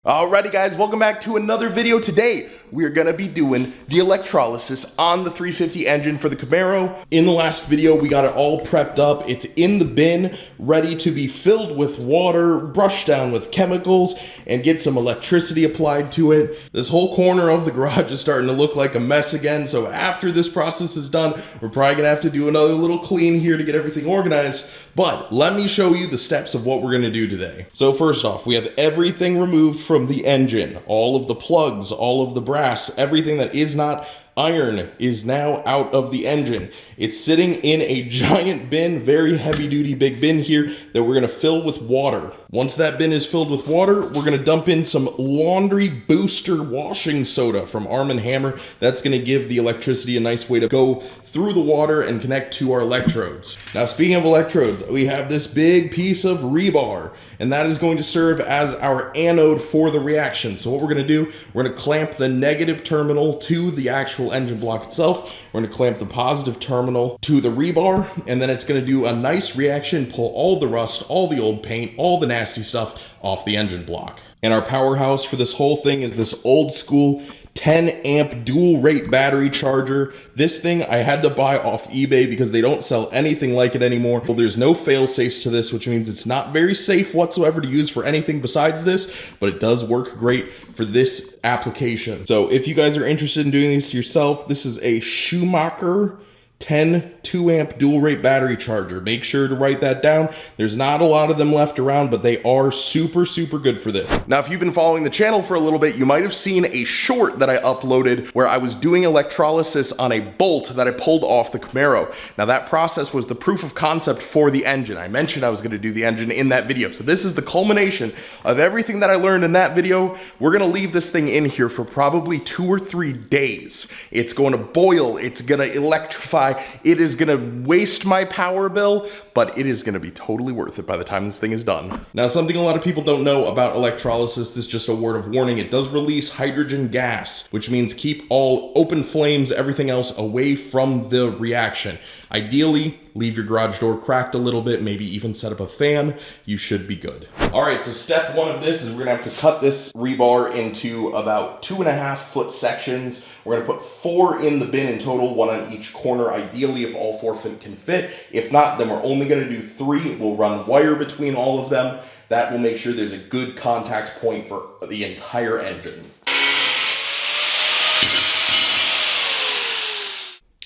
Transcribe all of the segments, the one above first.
Alrighty guys, welcome back to another video. Today, we're gonna be doing the electrolysis on the 350 engine for the Camaro. In the last video, we got it all prepped up. It's in the bin, ready to be filled with water, brushed down with chemicals, and get some electricity applied to it. This whole corner of the garage is starting to look like a mess again, so after this process is done, we're probably gonna have to do another little clean here to get everything organized. But let me show you the steps of what we're gonna do today. So first off, we have everything removed from the engine. All of the plugs, all of the brass, everything that is not iron is now out of the engine. It's sitting in a giant bin, very heavy duty big bin here that we're gonna fill with water. Once that bin is filled with water, we're gonna dump in some laundry booster washing soda from Arm & Hammer. That's gonna give the electricity a nice way to go through the water and connect to our electrodes. Now, speaking of electrodes, we have this big piece of rebar, and that is going to serve as our anode for the reaction. So what we're gonna do, we're gonna clamp the negative terminal to the actual engine block itself. We're gonna clamp the positive terminal to the rebar, and then it's gonna do a nice reaction, pull all the rust, all the old paint, all the nasty stuff off the engine block. And our powerhouse for this whole thing is this old school 10 amp dual rate battery charger. This thing I had to buy off eBay because they don't sell anything like it anymore. Well, there's no fail safes to this, which means it's not very safe whatsoever to use for anything besides this, but it does work great for this application. So if you guys are interested in doing this yourself, this is a Schumacher 10 2 amp dual rate battery charger. Make sure to write that down. There's not a lot of them left around, but they are super good for this. Now, if you've been following the channel for a little bit, you might have seen a short that I uploaded where I was doing electrolysis on a bolt that I pulled off the Camaro. Now, that process was the proof of concept for the engine. I mentioned I was going to do the engine in that video. So this is the culmination of everything that I learned in that video. We're going to leave this thing in here for probably 2 or 3 days. It's going to boil. It's going to electrify. It is gonna waste my power bill, but it is gonna be totally worth it by the time this thing is done. Now, something a lot of people don't know about electrolysis, this is just a word of warning, it does release hydrogen gas, which means keep all open flames, everything else away from the reaction. Ideally, leave your garage door cracked a little bit, maybe even set up a fan. You should be good. All right, so step one of this is we're gonna have to cut this rebar into about 2.5 foot sections. We're gonna put 4 in the bin in total, 1 on each corner, ideally if all 4 can fit. If not, then we're only gonna do 3. We'll run wire between all of them. That will make sure there's a good contact point for the entire engine.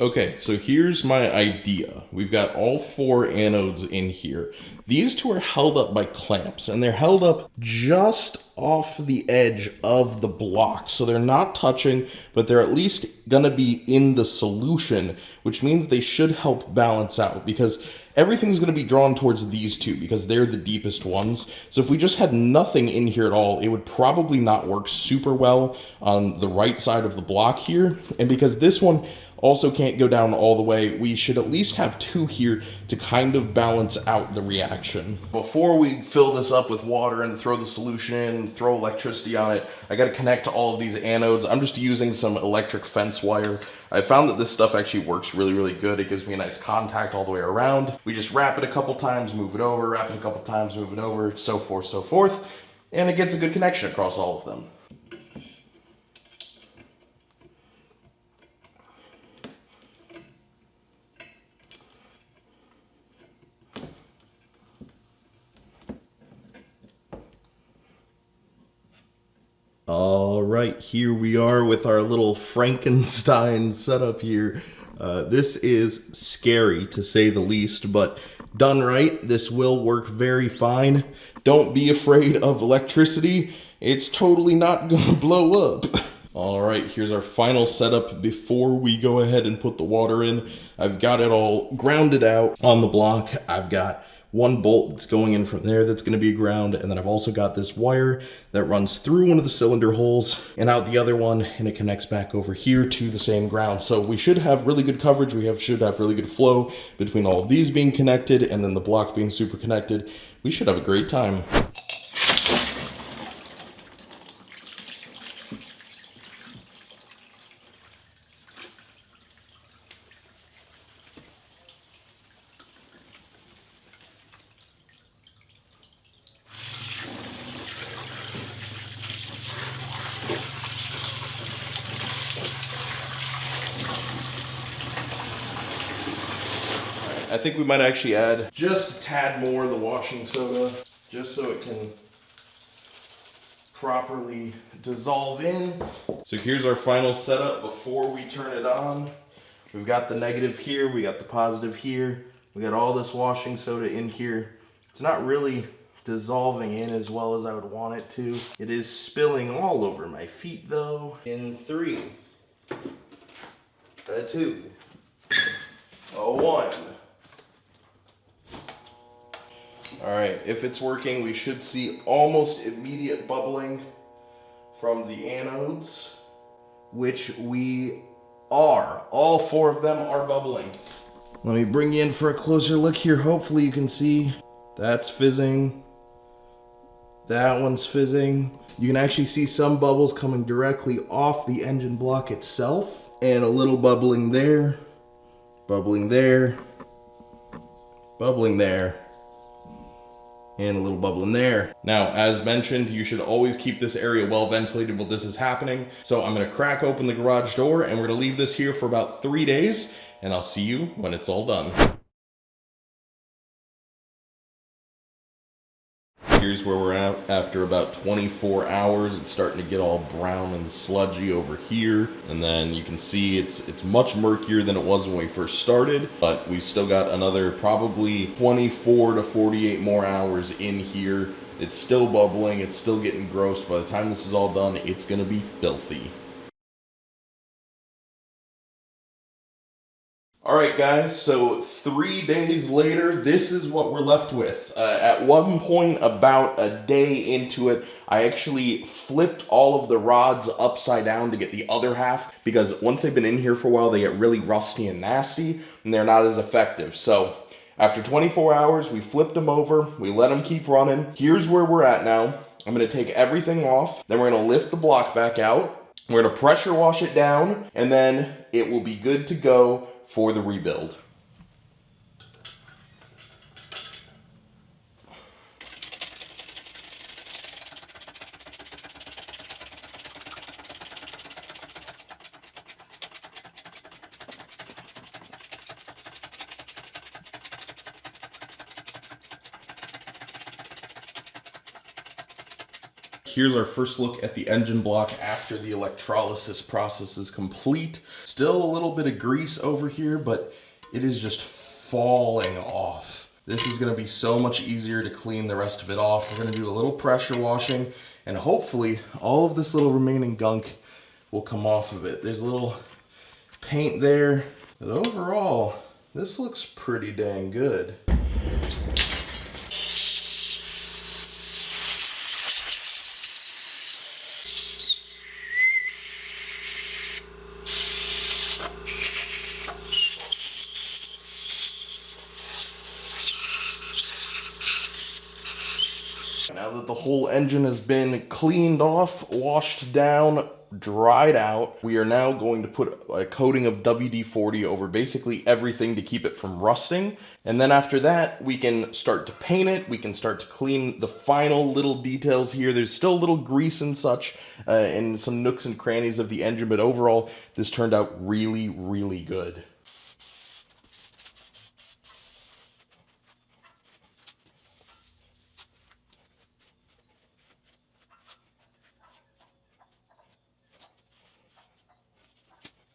Okay, so here's my idea. We've got all 4 anodes in here. These 2 are held up by clamps, and they're held up just off the edge of the block. So they're not touching, but they're at least gonna be in the solution, which means they should help balance out, because everything's gonna be drawn towards these 2 because they're the deepest ones. So if we just had nothing in here at all, it would probably not work super well on the right side of the block here. And because this one also can't go down all the way, we should at least have 2 here to kind of balance out the reaction. Before we fill this up with water and throw the solution in, throw electricity on it, I gotta connect to all of these anodes. I'm just using some electric fence wire. I found that this stuff actually works really good. It gives me a nice contact all the way around. We just wrap it a couple times, move it over, wrap it a couple times, move it over, so forth, and it gets a good connection across all of them. All right, here we are with our little Frankenstein setup here. This is scary to say the least, but done right, this will work very fine. Don't be afraid of electricity. It's totally not gonna blow up. All right, here's our final setup before we go ahead and put the water in. I've got it all grounded out on the block. I've got 1 bolt that's going in from there that's going to be ground, and then I've also got this wire that runs through one of the cylinder holes and out the other one, and it connects back over here to the same ground. So we should have really good coverage. Should have really good flow between all of these being connected and then the block being super connected. We should have a great time. I think we might actually add just a tad more of the washing soda, just so it can properly dissolve in. So here's our final setup before we turn it on. We've got the negative here, we got the positive here, we got all this washing soda in here. It's not really dissolving in as well as I would want it to. It is spilling all over my feet though. In 3, a 2, a 1. All right, if it's working, we should see almost immediate bubbling from the anodes, which we are. All 4 of them are bubbling. Let me bring you in for a closer look here. Hopefully you can see that's fizzing. That one's fizzing. You can actually see some bubbles coming directly off the engine block itself, and a little bubbling there, bubbling there, bubbling there, and a little bubble in there. Now, as mentioned, you should always keep this area well ventilated while this is happening. So I'm gonna crack open the garage door and we're gonna leave this here for about 3 days, and I'll see you when it's all done. Here's where we're at after about 24 hours. It's starting to get all brown and sludgy over here. And then you can see it's much murkier than it was when we first started, but we've still got another probably 24 to 48 more hours in here. It's still bubbling, it's still getting gross. By the time this is all done, it's gonna be filthy. All right, guys, so 3 days later, this is what we're left with. At one point, about a day into it, I actually flipped all of the rods upside down to get the other half, because once they've been in here for a while, they get really rusty and nasty, and they're not as effective. So after 24 hours, we flipped them over, we let them keep running. Here's where we're at now. I'm gonna take everything off, then we're gonna lift the block back out, we're gonna pressure wash it down, and then it will be good to go for the rebuild. Here's our first look at the engine block after the electrolysis process is complete. Still a little bit of grease over here, but it is just falling off. This is gonna be so much easier to clean the rest of it off. We're gonna do a little pressure washing, and hopefully all of this little remaining gunk will come off of it. There's a little paint there, but overall, this looks pretty dang good. Now that the whole engine has been cleaned off, washed down, dried out, we are now going to put a coating of WD-40 over basically everything to keep it from rusting. And then after that, we can start to paint it. We can start to clean the final little details here. There's still a little grease and such in some nooks and crannies of the engine, but overall, this turned out really, really good.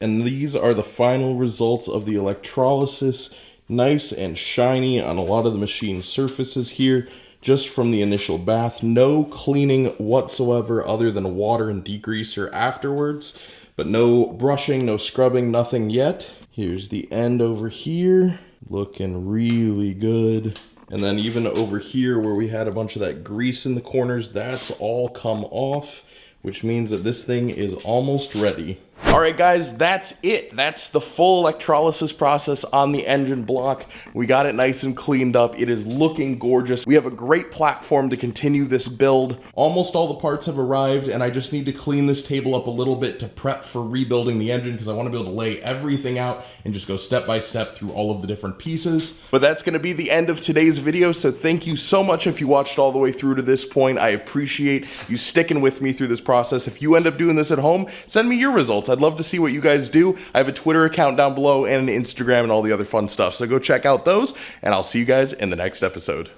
And these are the final results of the electrolysis. Nice and shiny on a lot of the machine surfaces here, just from the initial bath. No cleaning whatsoever other than water and degreaser afterwards, but no brushing, no scrubbing, nothing yet. Here's the end over here, looking really good. And then even over here where we had a bunch of that grease in the corners, that's all come off, which means that this thing is almost ready. All right, guys, that's it. That's the full electrolysis process on the engine block. We got it nice and cleaned up. It is looking gorgeous. We have a great platform to continue this build. Almost all the parts have arrived, and I just need to clean this table up a little bit to prep for rebuilding the engine, because I want to be able to lay everything out and just go step by step through all of the different pieces. But that's going to be the end of today's video, so thank you so much if you watched all the way through to this point. I appreciate you sticking with me through this process. If you end up doing this at home, send me your results. builds. I'd love to see what you guys do. I have a Twitter account down below and an Instagram and all the other fun stuff. So go check out those, and I'll see you guys in the next episode.